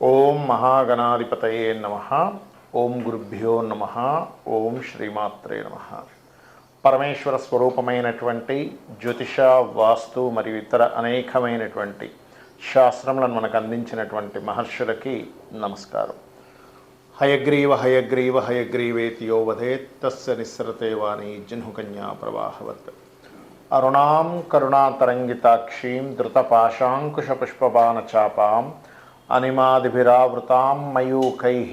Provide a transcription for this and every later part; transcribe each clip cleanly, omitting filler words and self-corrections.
ఓం మహాగణాధిపతయే నమః. ఓం గురుభ్యో నమః. ఓం శ్రీమాత్రే నమః. పరమేశ్వర స్వరూపమైనటువంటి జ్యోతిష, వాస్తు మరియు ఇతర అనేకమైనటువంటి శాస్త్రములను మనకు అందించినటువంటి మహర్షులకి నమస్కారం. హయగ్రీవ హయగ్రీవ హయగ్రీవేతి యో వదేత్ తస్య నిస్సరతే వాణి జహ్నుకన్యా ప్రవాహవత్. అరుణాం కరుణాతరంగితాక్షీం ధృతపాశాంకుశపుష్పబాణచాపాం అనిమాదిభిరావృతాం మయూఖైః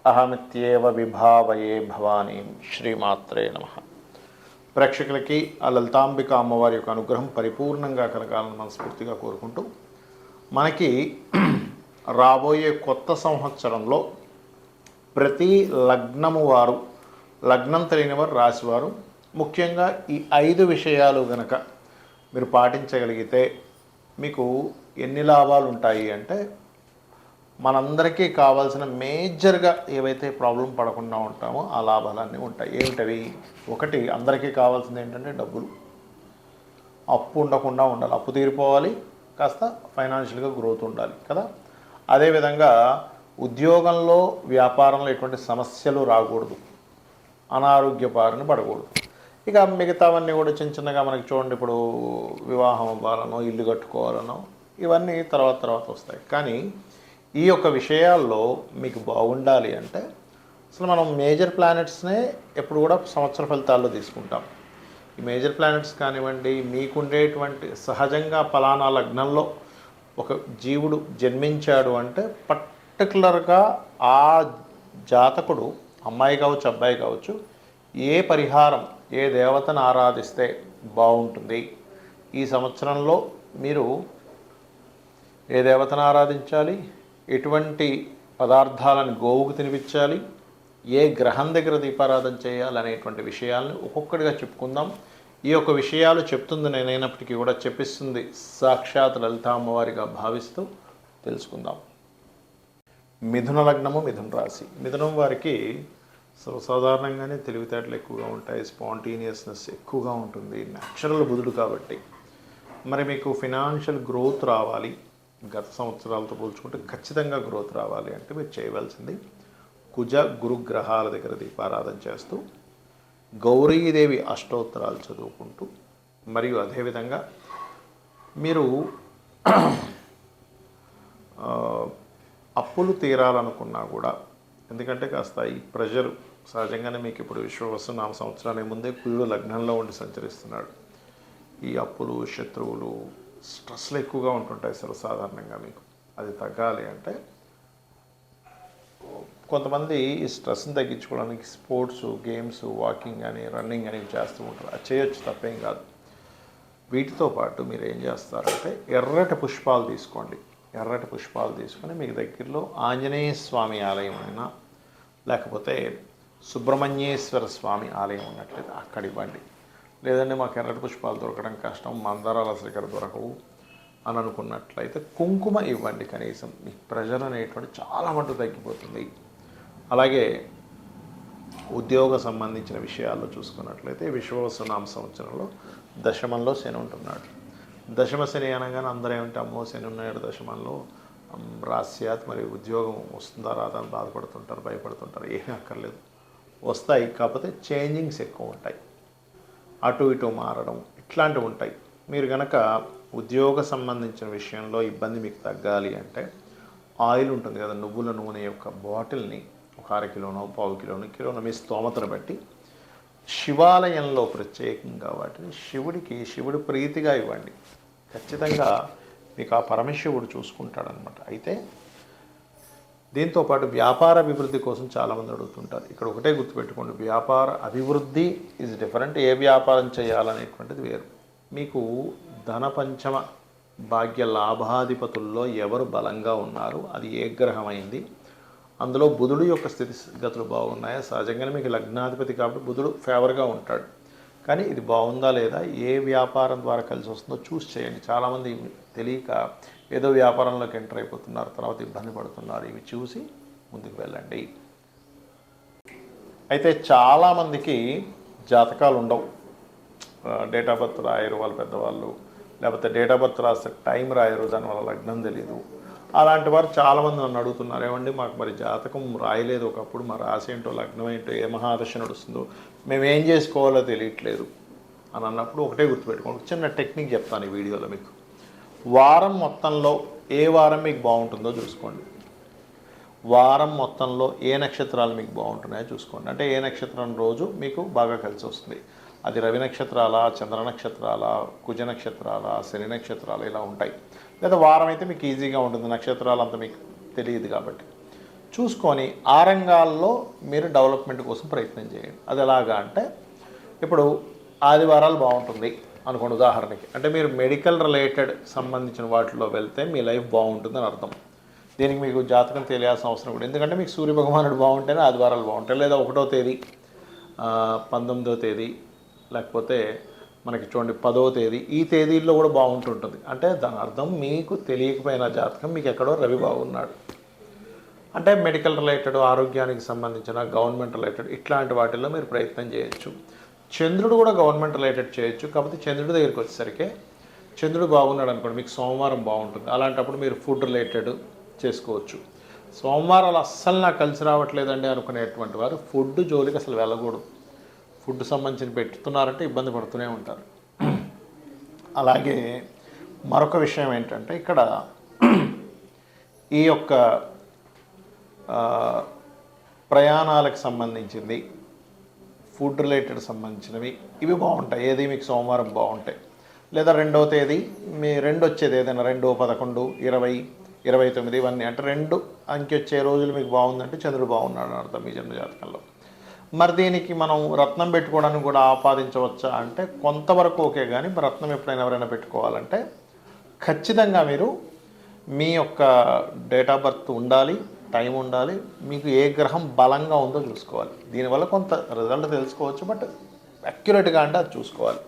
అహమిత్యేవ విభావయే భవానీం. శ్రీమాత్రే నమః. ప్రేక్షకులకి ఆ లలితాంబిక అమ్మవారి యొక్క అనుగ్రహం పరిపూర్ణంగా కలగాలని మనస్ఫూర్తిగా కోరుకుంటూ, మనకి రాబోయే కొత్త సంవత్సరంలో ప్రతి లగ్నము వారు, లగ్నం తెలియని వారు, రాశివారు ముఖ్యంగా ఈ 5 విషయాలు గనక మీరు పాటించగలిగితే మీకు ఎన్ని లాభాలు ఉంటాయి అంటే, మనందరికీ కావాల్సిన మేజర్గా ఏవైతే ప్రాబ్లం పడకుండా ఉంటామో ఆ లాభాలన్నీ ఉంటాయి. ఏమిటవి? ఒకటి, అందరికీ కావాల్సింది ఏంటంటే డబ్బులు. అప్పు ఉండకుండా ఉండాలి, అప్పు తీరిపోవాలి, కాస్త ఫైనాన్షియల్గా గ్రోత్ ఉండాలి కదా. అదేవిధంగా ఉద్యోగంలో, వ్యాపారంలో ఎటువంటి సమస్యలు రాకూడదు, అనారోగ్య బారిన పడకూడదు. ఇక మిగతావన్నీ కూడా చిన్న చిన్నగా మనకి చూడండి, ఇప్పుడు వివాహం అవ్వాలనో, ఇల్లు కట్టుకోవాలనో, ఇవన్నీ తర్వాత వస్తాయి. కానీ ఈ యొక్క విషయాల్లో మీకు బాగుండాలి అంటే అసలు మనం మేజర్ ప్లానెట్స్నే ఎప్పుడు కూడా సంవత్సర ఫలితాల్లో తీసుకుంటాం. ఈ మేజర్ ప్లానెట్స్ కానివ్వండి, మీకుండేటువంటి సహజంగా ఫలానా లగ్నంలో ఒక జీవుడు జన్మించాడు అంటే పర్టికులర్గా ఆ జాతకుడు, అమ్మాయి కావచ్చు అబ్బాయి కావచ్చు, ఏ పరిహారం, ఏ దేవతను ఆరాధిస్తే బాగుంటుంది, ఈ సంవత్సరంలో మీరు ఏ దేవతను ఆరాధించాలి, ఎటువంటి పదార్థాలను గోవుకు తినిపించాలి, ఏ గ్రహం దగ్గర దీపారాధన చేయాలి అనేటువంటి విషయాలను ఒక్కొక్కటిగా చెప్పుకుందాం. ఈ యొక్క విషయాలు చెప్తుంది నేనైనప్పటికీ కూడా చెప్పిస్తుంది సాక్షాత్ లలిత అమ్మవారిగా భావిస్తూ తెలుసుకుందాం. మిథున లగ్నము, మిథున రాశి. మిథునం వారికి సర్వసాధారణంగానే తెలివితేటలు ఎక్కువగా ఉంటాయి, స్పాంటేనియస్నెస్ ఎక్కువగా ఉంటుంది, న్యాచురల్ బుధుడు కాబట్టి. మరి మీకు ఫినాన్షియల్ గ్రోత్ రావాలి, గత సంవత్సరాలతో పోల్చుకుంటే ఖచ్చితంగా గ్రోత్ రావాలి అంటే మీరు చేయవలసింది కుజ గురు గ్రహాల దగ్గర దీపారాధన చేస్తూ, గౌరీదేవి అష్టోత్తరాలు చదువుకుంటూ, మరియు అదేవిధంగా మీరు అప్పులు తీరాలనుకున్నా కూడా, ఎందుకంటే కాస్త ఈ ప్రెషర్ సహజంగానే మీకు ఇప్పుడు విశ్వవసునామ సంవత్సరానికి ముందే కుజుడు లగ్నంలో ఉండి సంచరిస్తున్నాడు. ఈ అప్పులు, శత్రువులు, స్ట్రెస్లు ఎక్కువగా ఉంటుంటాయి సర్వసాధారణంగా. మీకు అది తగ్గాలి అంటే కొంతమంది ఈ స్ట్రెస్ని తగ్గించుకోవడానికి స్పోర్ట్స్, గేమ్స్, వాకింగ్ అని, రన్నింగ్ అని చేస్తూ ఉంటారు. అది చేయొచ్చు, తప్పేం కాదు. వీటితో పాటు మీరు ఏం చేస్తారంటే ఎర్రటి పుష్పాలు తీసుకోండి. ఎర్రటి పుష్పాలు తీసుకొని మీకు దగ్గరలో ఆంజనేయ స్వామి ఆలయం అయినా, లేకపోతే సుబ్రహ్మణ్యేశ్వర స్వామి ఆలయం ఉన్నట్లయితే అక్కడ ఇవ్వండి. లేదంటే మాకు ఎర్రటి పుష్పాలు దొరకడం కష్టం, మందారాలు అసలు ఇక్కడ దొరకవు అని అనుకున్నట్లయితే కుంకుమ ఇవ్వండి. కనీసం మీ ప్రెషర్ అనేటువంటి చాలా మటుకు తగ్గిపోతుంది. అలాగే ఉద్యోగ సంబంధించిన విషయాల్లో చూసుకున్నట్లయితే విశ్వవసునామ సంవత్సరంలో దశమంలో శని ఉంటున్నాడు. దశమ శని అనగానే అందరూ ఏమంటే అమ్మో శని ఉన్నాడు దశమంలో, రాస్యాత్, మరి ఉద్యోగం వస్తుందా రాదా అని బాధపడుతుంటారు, భయపడుతుంటారు. ఏమీ అక్కర్లేదు, వస్తాయి. కాకపోతే చేంజింగ్స్ ఎక్కువ ఉంటాయి, అటు ఇటు మారడం ఇట్లాంటివి ఉంటాయి. మీరు కనుక ఉద్యోగ సంబంధించిన విషయంలో ఇబ్బంది మీకు తగ్గాలి అంటే ఆయిల్ ఉంటుంది కదా, నువ్వుల నూనె యొక్క బాటిల్ని ఒక 1/2 కిలోనో, 1/4 కిలోనో మీ స్తోమతను బట్టి శివాలయంలో ప్రత్యేకంగా వాటిని శివుడి ప్రీతిగా ఇవ్వండి. ఖచ్చితంగా మీకు ఆ పరమశివుడు చూసుకుంటాడనమాట. అయితే దీంతోపాటు వ్యాపార అభివృద్ధి కోసం చాలామంది అడుగుతుంటారు. ఇక్కడ ఒకటే గుర్తుపెట్టుకోండి, వ్యాపార అభివృద్ధి ఈజ్ డిఫరెంట్, ఏ వ్యాపారం చేయాలనేటువంటిది వేరు. మీకు ధన పంచమ భాగ్య లాభాధిపతుల్లో ఎవరు బలంగా ఉన్నారు, అది ఏ గ్రహమైంది, అందులో బుధుడు యొక్క స్థితిగతులు బాగున్నాయా. సహజంగానే మీకు లగ్నాధిపతి కాబట్టి బుధుడు ఫేవర్గా ఉంటాడు. కానీ ఇది బాగుందా లేదా, ఏ వ్యాపారం ద్వారా కలిసి వస్తుందో చూసి చేయండి. చాలామంది తెలియక ఏదో వ్యాపారంలోకి ఎంటర్ అయిపోతున్నారు, తర్వాత ఇబ్బంది పడుతున్నారు. ఇవి చూసి ముందుకు వెళ్ళండి. అయితే చాలామందికి జాతకాలు ఉండవు, డేట్ ఆఫ్ బర్త్ రాయరు వాళ్ళ పెద్దవాళ్ళు, లేకపోతే డేట్ ఆఫ్ బర్త్ రాస్తే టైం రాయరు, దానివల్ల లగ్నం తెలియదు. అలాంటి వారు చాలామంది నన్ను అడుగుతున్నారు, ఏమండి మాకు మరి జాతకం రాయలేదు ఒకప్పుడు, మా రాశి ఏంటో లగ్నం ఏంటో ఏ మహాదశ నడుస్తుందో మేము ఏం చేసుకోవాలో తెలియట్లేదు అని అన్నప్పుడు ఒకటే గుర్తుపెట్టుకోండి. చిన్న టెక్నిక్ చెప్తాను ఈ వీడియోలో మీకు. వారం మొత్తంలో ఏ వారం మీకు బాగుంటుందో చూసుకోండి. వారం మొత్తంలో ఏ నక్షత్రాలు మీకు బాగుంటున్నాయో చూసుకోండి. అంటే ఏ నక్షత్రం రోజు మీకు బాగా కలిసి వస్తుంది. అది రవి నక్షత్రాల, చంద్ర నక్షత్రాల, కుజ నక్షత్రాల, శని నక్షత్రాలు ఇలా ఉంటాయి. లేదా వారం అయితే మీకు ఈజీగా ఉంటుంది, నక్షత్రాలు అంత మీకు తెలియదు కాబట్టి. చూసుకొని ఆ రంగాల్లో మీరు డెవలప్మెంట్ కోసం ప్రయత్నం చేయండి. అది ఎలాగా అంటే, ఇప్పుడు ఆదివారాలు బాగుంటుంది అనుకోండి ఉదాహరణకి. అంటే మీరు మెడికల్ రిలేటెడ్ సంబంధించిన వాటిలో వెళ్తే మీ లైఫ్ బాగుంటుందని అర్థం. దీనికి మీకు జాతకం తెలియాల్సిన అవసరం కూడా, ఎందుకంటే మీకు సూర్యభగవానుడు బాగుంటేనే ఆదివారాలు బాగుంటాయి. లేదా 1వ తేదీ, 19వ తేదీ, లేకపోతే మనకి చూడండి 10వ తేదీ, ఈ తేదీల్లో కూడా బాగుంటుంటుంది. అంటే దాని అర్థం మీకు తెలియకపోయిన జాతకం మీకు ఎక్కడో రవి బాగున్నాడు. అంటే మెడికల్ రిలేటెడ్, ఆరోగ్యానికి సంబంధించిన, గవర్నమెంట్ రిలేటెడ్ ఇట్లాంటి వాటిల్లో మీరు ప్రయత్నం చేయొచ్చు. చంద్రుడు కూడా గవర్నమెంట్ రిలేటెడ్ చేయొచ్చు. కాకపోతే చంద్రుడి దగ్గరికి వచ్చేసరికి చంద్రుడు బాగున్నాడు అనుకోండి, మీకు సోమవారం బాగుంటుంది. అలాంటప్పుడు మీరు ఫుడ్ రిలేటెడ్ చేసుకోవచ్చు. సోమవారాలు అస్సలు నాకు కలిసి రావట్లేదండి అనుకునేటువంటి వారు ఫుడ్ జోలికి అసలు వెళ్ళకూడదు. ఫుడ్ సంబంధించిన పెట్టుతున్నారంటే ఇబ్బంది పడుతూనే ఉంటారు. అలాగే మరొక విషయం ఏంటంటే, ఇక్కడ ఈ యొక్క ప్రయాణాలకు సంబంధించింది, ఫుడ్ రిలేటెడ్ సంబంధించినవి ఇవి బాగుంటాయి. ఏది మీకు సోమవారం బాగుంటాయి. లేదా 2వ తేదీ, మీ 2 వచ్చేది ఏదైనా 2, 11, 20, 29 ఇవన్నీ అంటే 2 అంకె వచ్చే రోజులు మీకు బాగుందంటే చంద్రుడు బాగున్నాడు అని అర్థం మీ జన్మజాతకంలో. మరి దీనికి మనం రత్నం పెట్టుకోవడానికి కూడా ఆపాదించవచ్చా అంటే కొంతవరకు ఓకే. కానీ రత్నం ఎప్పుడైనా ఎవరైనా పెట్టుకోవాలంటే ఖచ్చితంగా మీరు మీ యొక్క డేట్ ఆఫ్ బర్త్ ఉండాలి, టైం ఉండాలి, మీకు ఏ గ్రహం బలంగా ఉందో చూసుకోవాలి. దీనివల్ల కొంత రిజల్ట్ తెలుసుకోవచ్చు, బట్ అక్యురేట్గా అంటే అది చూసుకోవాలి.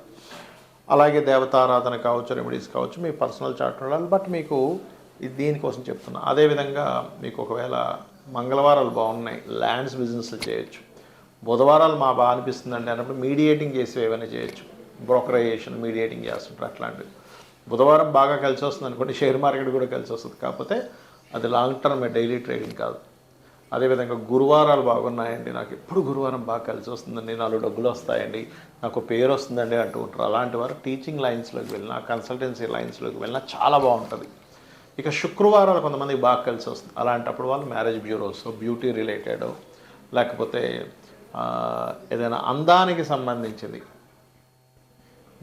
అలాగే దేవతారాధన కావచ్చు, రెమెడీస్ కావచ్చు, మీ పర్సనల్ చార్ట్ ఉండాలి. బట్ మీకు దీనికోసం చెప్తున్నా. అదేవిధంగా మీకు ఒకవేళ మంగళవారాలు బాగున్నాయి, ల్యాండ్స్ బిజినెస్లు చేయొచ్చు. బుధవారాలు మా బాగా అనిపిస్తుందండి అన్నప్పుడు మీడియేటింగ్ చేసి ఏమైనా చేయొచ్చు. బ్రోకరైజేషన్, మీడియేటింగ్ చేస్తుంటారు అట్లాంటివి. బుధవారం బాగా కలిసి వస్తుంది అనుకోండి, షేర్ మార్కెట్ కూడా కలిసి వస్తుంది. కాకపోతే అది లాంగ్ టర్మ్, డైలీ ట్రేడింగ్ కాదు. అదేవిధంగా గురువారాలు బాగున్నాయండి, నాకు ఎప్పుడు గురువారం బాగా కలిసి వస్తుందండి, 4 డబ్బులు వస్తాయండి, నాకు పేరు వస్తుందండి అంటూ ఉంటారు. అలాంటి వారు టీచింగ్ లైన్స్లోకి వెళ్ళినా, కన్సల్టెన్సీ లైన్స్లోకి వెళ్ళినా చాలా బాగుంటుంది. ఇక శుక్రవారాలు కొంతమందికి బాగా కలిసి వస్తుంది. అలాంటప్పుడు వాళ్ళు మ్యారేజ్ బ్యూరోస్, బ్యూటీ రిలేటెడ్, లేకపోతే ఏదైనా అందానికి సంబంధించింది,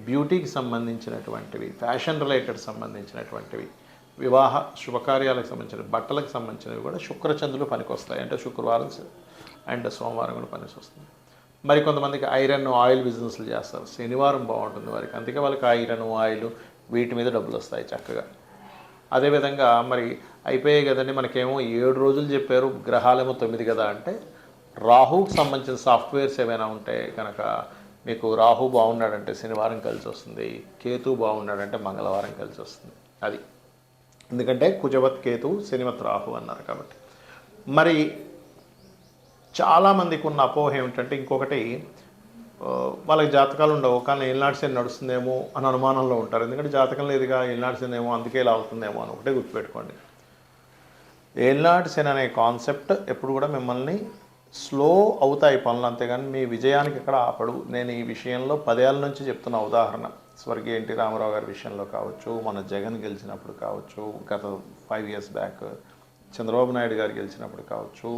బ్యూటీకి సంబంధించినటువంటివి, ఫ్యాషన్ రిలేటెడ్ సంబంధించినటువంటివి, వివాహ శుభకార్యాలకు సంబంధించిన, బట్టలకు సంబంధించినవి కూడా శుక్రచంద్రులు పనికొస్తాయి. అంటే శుక్రవారం అండ్ సోమవారం కూడా పనికి వస్తుంది. మరి కొంతమందికి ఐరన్ ఆయిల్ బిజినెస్లు చేస్తారు, శనివారం బాగుంటుంది వారికి. అందుకే వాళ్ళకి ఐరన్ ఆయిల్ వీటి మీద డబ్బులు వస్తాయి చక్కగా. అదేవిధంగా మరి అయిపోయాయి కదండి, మనకేమో 7 రోజులు చెప్పారు, గ్రహాలేమో 9 కదా అంటే, రాహుకి సంబంధించిన సాఫ్ట్వేర్స్ ఏమైనా ఉంటే కనుక మీకు రాహు బాగున్నాడంటే శనివారం కలిసి వస్తుంది, కేతు బాగున్నాడంటే మంగళవారం కలిసి వస్తుంది. అది ఎందుకంటే కుజవత్ కేతు, శనివత్ రాహు అన్నారు కాబట్టి. మరి చాలామందికి ఉన్న అపోహ ఏమిటంటే, ఇంకొకటి వాళ్ళకి జాతకాలు ఉండవు కానీ ఏలినాటి శని నడుస్తుందేమో అని అనుమానంలో ఉంటారు. ఎందుకంటే జాతకం లేదుగా, ఏలినాటి శని ఏమో అందుకే ఇలా అవుతుందేమో అని ఒకటే గుర్తుపెట్టుకోండి. ఏలినాటి శని అనే కాన్సెప్ట్ ఎప్పుడు కూడా మిమ్మల్ని స్లో అవుతాయి పనులు, అంతేగాని మీ విజయానికి ఎక్కడ ఆపడు. నేను ఈ విషయంలో 10 ఏళ్ళ నుంచి చెప్తున్న ఉదాహరణ. స్వర్గీయ ఎన్టీ రామారావు గారి విషయంలో కావచ్చు, మన జగన్ గెలిచినప్పుడు కావచ్చు, గత 5 years బ్యాక్ చంద్రబాబు నాయుడు గారు గెలిచినప్పుడు కావచ్చు,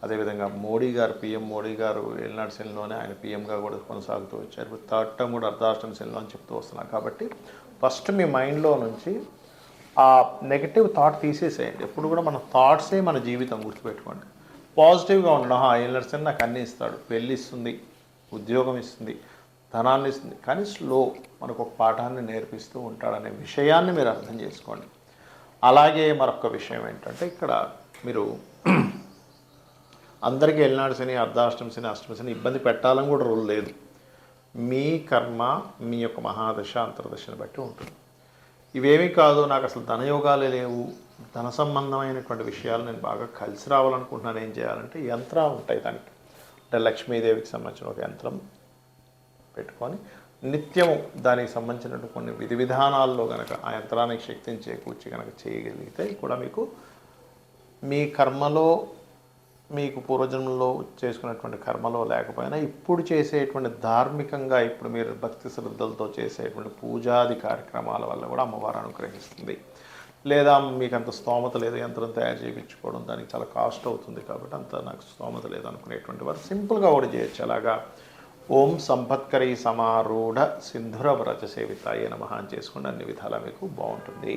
అదేవిధంగా మోడీ గారు, పిఎం మోడీ గారు ఏలినాటి శనిలోనే ఆయన పిఎంగా కూడా కొనసాగుతూ వచ్చారు. ఇప్పుడు 3rd term కూడా అర్ధాష్టమి శనిలో అని చెప్తూ వస్తున్నారు. కాబట్టి ఫస్ట్ మీ మైండ్లో నుంచి ఆ నెగటివ్ థాట్ తీసేసేయండి. ఎప్పుడు కూడా మన థాట్సే మన జీవితం, గుర్తుపెట్టుకోండి. పాజిటివ్గా ఉండడం, ఏలినాటి శని నాకు అన్నీ ఇస్తాడు, పెళ్ళి ఇస్తుంది, ఉద్యోగం ఇస్తుంది, ధనాన్ని ఇస్తుంది, కానీ స్లో మనకు ఒక పాఠాన్ని నేర్పిస్తూ ఉంటాడనే విషయాన్ని మీరు అర్థం చేసుకోండి. అలాగే మరొక విషయం ఏంటంటే, ఇక్కడ మీరు అందరికీ ఏలినాటి శని, అర్ధాష్టమి శని, అష్టమి శని ఇబ్బంది పెట్టాలని కూడా రూల్ లేదు. మీ కర్మ మీ యొక్క మహాదశ అంతర్దశని బట్టి ఉంటుంది. ఇవేమీ కాదు, నాకు అసలు ధనయోగాలే లేవు, ధన సంబంధమైనటువంటి విషయాలు నేను బాగా కలిసి రావాలనుకుంటున్నాను, ఏం చేయాలంటే యంత్రాలు ఉంటాయి దానికి. అంటే లక్ష్మీదేవికి సంబంధించిన ఒక యంత్రం పెట్టుకొని నిత్యము దానికి సంబంధించినటువంటి కొన్ని విధి విధానాల్లో కనుక ఆ యంత్రానికి శక్తిని చేకూర్చి కనుక చేయగలిగితే కూడా మీకు మీ కర్మలో మీకు పూర్వజన్మలో చేసుకున్నటువంటి కర్మలో లేకపోయినా ఇప్పుడు చేసేటువంటి ధార్మికంగా ఇప్పుడు మీరు భక్తి శ్రద్ధలతో చేసేటువంటి పూజాది కార్యక్రమాల వల్ల కూడా అమ్మవారు అనుగ్రహిస్తుంది. లేదా మీకు అంత స్తోమత లేదు, యంత్రం తయారు చేయించుకోవడం దానికి చాలా కాస్ట్ అవుతుంది కాబట్టి అంత నాకు స్తోమత లేదు అనుకునేటువంటి వారు సింపుల్గా కూడా చేయొచ్చు. అలాగా ఓం సంపత్కరీ సమారూఢ సింధుర వ్రత సేవితాయ నమః అని చేసుకుని అన్ని విధాలా మీకు బాగుంటుంది.